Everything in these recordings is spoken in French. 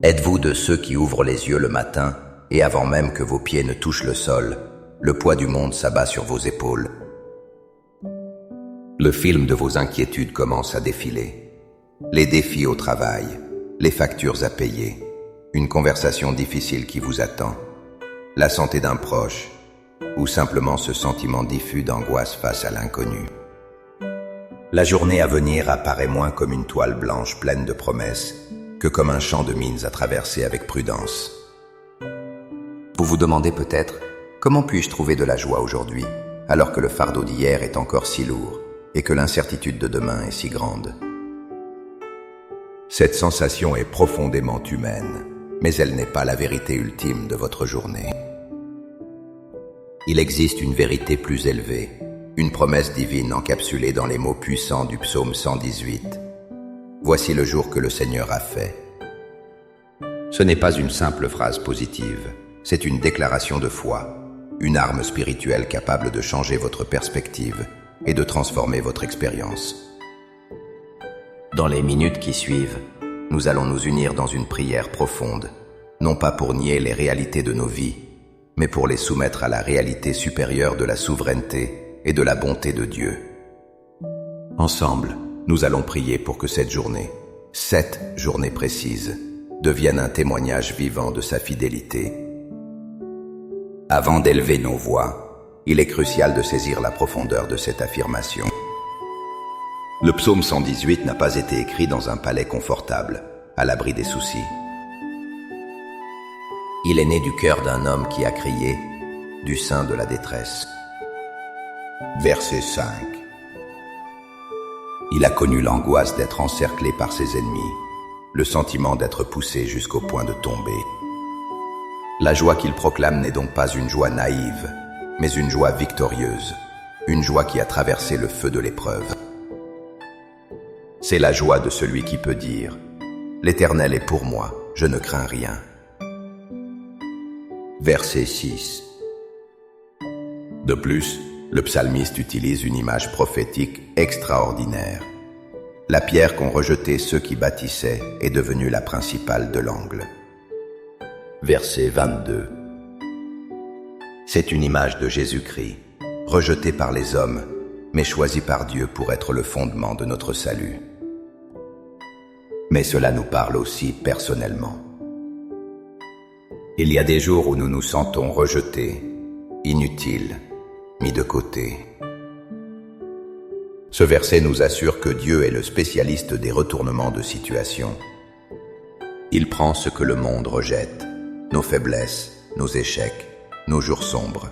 Êtes-vous de ceux qui ouvrent les yeux le matin et avant même que vos pieds ne touchent le sol, le poids du monde s'abat sur vos épaules? Le film de vos inquiétudes commence à défiler. Les défis au travail, les factures à payer, une conversation difficile qui vous attend, la santé d'un proche, ou simplement ce sentiment diffus d'angoisse face à l'inconnu. La journée à venir apparaît moins comme une toile blanche pleine de promesses que comme un champ de mines à traverser avec prudence. Vous vous demandez peut-être, comment puis-je trouver de la joie aujourd'hui, alors que le fardeau d'hier est encore si lourd et que l'incertitude de demain est si grande? Cette sensation est profondément humaine, mais elle n'est pas la vérité ultime de votre journée. Il existe une vérité plus élevée, une promesse divine encapsulée dans les mots puissants du psaume 118. Voici le jour que le Seigneur a fait. Ce n'est pas une simple phrase positive, c'est une déclaration de foi, une arme spirituelle capable de changer votre perspective et de transformer votre expérience. Dans les minutes qui suivent, nous allons nous unir dans une prière profonde, non pas pour nier les réalités de nos vies, mais pour les soumettre à la réalité supérieure de la souveraineté et de la bonté de Dieu. Ensemble, nous allons prier pour que cette journée précise, devienne un témoignage vivant de sa fidélité. Avant d'élever nos voix, il est crucial de saisir la profondeur de cette affirmation. Le psaume 118 n'a pas été écrit dans un palais confortable, à l'abri des soucis. Il est né du cœur d'un homme qui a crié, du sein de la détresse. Verset 5. Il a connu l'angoisse d'être encerclé par ses ennemis, le sentiment d'être poussé jusqu'au point de tomber. La joie qu'il proclame n'est donc pas une joie naïve, mais une joie victorieuse, une joie qui a traversé le feu de l'épreuve. C'est la joie de celui qui peut dire « L'Éternel est pour moi, je ne crains rien ». Verset 6. De plus, le psalmiste utilise une image prophétique extraordinaire. La pierre qu'ont rejetée ceux qui bâtissaient est devenue la principale de l'angle. Verset 22. C'est une image de Jésus-Christ, rejeté par les hommes, mais choisi par Dieu pour être le fondement de notre salut. Mais cela nous parle aussi personnellement. Il y a des jours où nous nous sentons rejetés, inutiles, mis de côté. Ce verset nous assure que Dieu est le spécialiste des retournements de situation. Il prend ce que le monde rejette, nos faiblesses, nos échecs, nos jours sombres,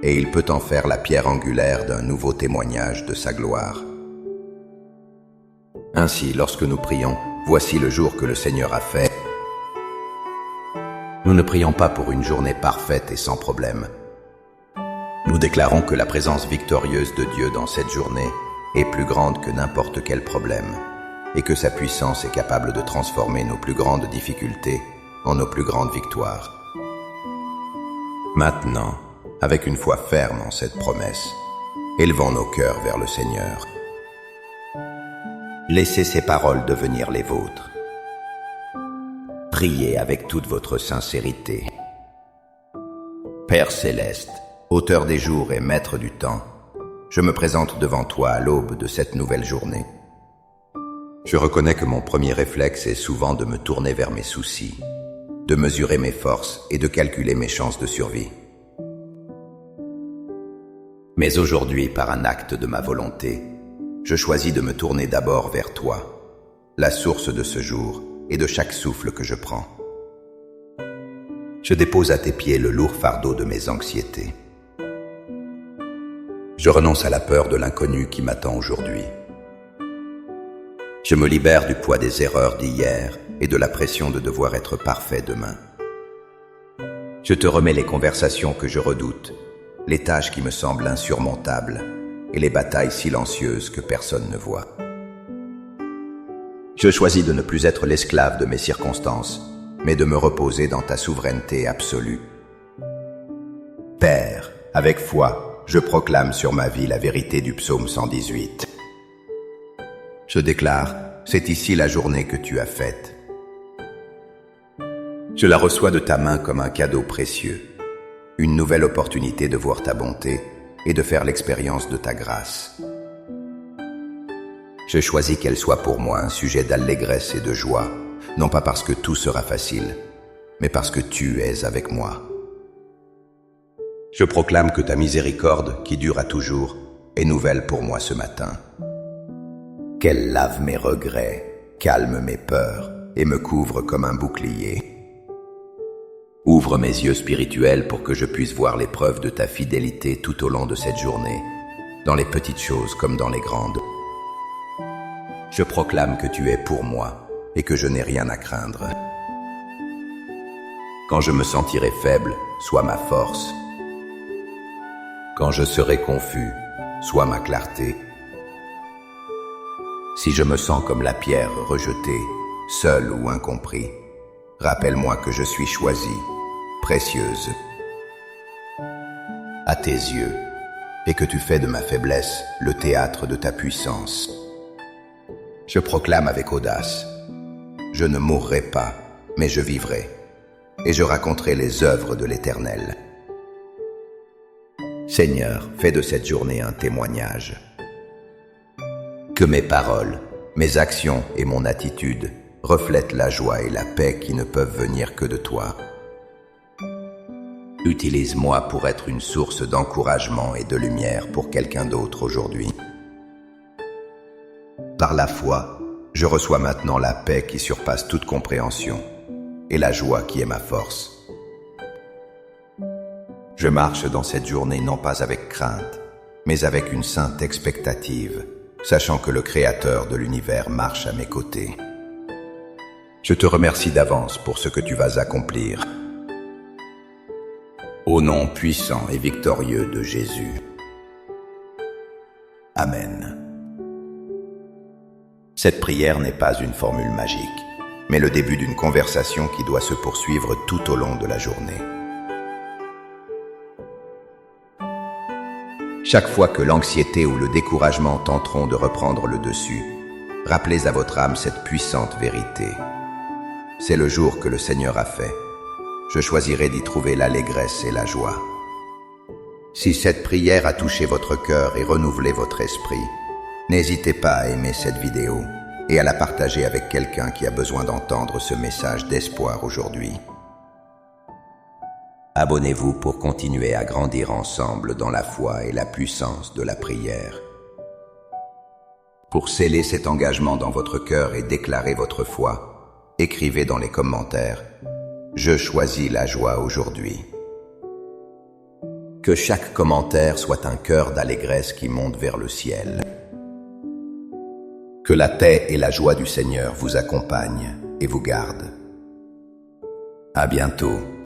et il peut en faire la pierre angulaire d'un nouveau témoignage de sa gloire. Ainsi, lorsque nous prions, voici le jour que le Seigneur a fait, nous ne prions pas pour une journée parfaite et sans problème. Nous déclarons que la présence victorieuse de Dieu dans cette journée est plus grande que n'importe quel problème et que sa puissance est capable de transformer nos plus grandes difficultés en nos plus grandes victoires. Maintenant, avec une foi ferme en cette promesse, élevons nos cœurs vers le Seigneur. Laissez ces paroles devenir les vôtres. Priez avec toute votre sincérité. Père céleste, auteur des jours et maître du temps, je me présente devant toi à l'aube de cette nouvelle journée. Je reconnais que mon premier réflexe est souvent de me tourner vers mes soucis, de mesurer mes forces et de calculer mes chances de survie. Mais aujourd'hui, par un acte de ma volonté, je choisis de me tourner d'abord vers toi, la source de ce jour et de chaque souffle que je prends. Je dépose à tes pieds le lourd fardeau de mes anxiétés. Je renonce à la peur de l'inconnu qui m'attend aujourd'hui. Je me libère du poids des erreurs d'hier et de la pression de devoir être parfait demain. Je te remets les conversations que je redoute, les tâches qui me semblent insurmontables et les batailles silencieuses que personne ne voit. Je choisis de ne plus être l'esclave de mes circonstances, mais de me reposer dans ta souveraineté absolue. Père, avec foi, je proclame sur ma vie la vérité du psaume 118. Je déclare, c'est ici la journée que tu as faite. Je la reçois de ta main comme un cadeau précieux, une nouvelle opportunité de voir ta bonté et de faire l'expérience de ta grâce. Je choisis qu'elle soit pour moi un sujet d'allégresse et de joie, non pas parce que tout sera facile, mais parce que tu es avec moi. Je proclame que ta miséricorde, qui dure à toujours, est nouvelle pour moi ce matin. Qu'elle lave mes regrets, calme mes peurs et me couvre comme un bouclier. Ouvre mes yeux spirituels pour que je puisse voir les preuves de ta fidélité tout au long de cette journée, dans les petites choses comme dans les grandes. Je proclame que tu es pour moi et que je n'ai rien à craindre. Quand je me sentirai faible, sois ma force. Quand je serai confus, sois ma clarté. Si je me sens comme la pierre rejetée, seul ou incompris, rappelle-moi que je suis choisie, précieuse, à tes yeux, et que tu fais de ma faiblesse le théâtre de ta puissance. Je proclame avec audace, je ne mourrai pas, mais je vivrai, et je raconterai les œuvres de l'Éternel. Seigneur, fais de cette journée un témoignage. Que mes paroles, mes actions et mon attitude reflètent la joie et la paix qui ne peuvent venir que de toi. Utilise-moi pour être une source d'encouragement et de lumière pour quelqu'un d'autre aujourd'hui. Par la foi, je reçois maintenant la paix qui surpasse toute compréhension et la joie qui est ma force. Je marche dans cette journée non pas avec crainte, mais avec une sainte expectative, sachant que le Créateur de l'univers marche à mes côtés. Je te remercie d'avance pour ce que tu vas accomplir. Au nom puissant et victorieux de Jésus. Amen. Cette prière n'est pas une formule magique, mais le début d'une conversation qui doit se poursuivre tout au long de la journée. Chaque fois que l'anxiété ou le découragement tenteront de reprendre le dessus, rappelez à votre âme cette puissante vérité. C'est le jour que le Seigneur a fait. Je choisirai d'y trouver l'allégresse et la joie. Si cette prière a touché votre cœur et renouvelé votre esprit, n'hésitez pas à aimer cette vidéo et à la partager avec quelqu'un qui a besoin d'entendre ce message d'espoir aujourd'hui. Abonnez-vous pour continuer à grandir ensemble dans la foi et la puissance de la prière. Pour sceller cet engagement dans votre cœur et déclarer votre foi, écrivez dans les commentaires « Je choisis la joie aujourd'hui ». Que chaque commentaire soit un cœur d'allégresse qui monte vers le ciel. Que la paix et la joie du Seigneur vous accompagnent et vous gardent. À bientôt.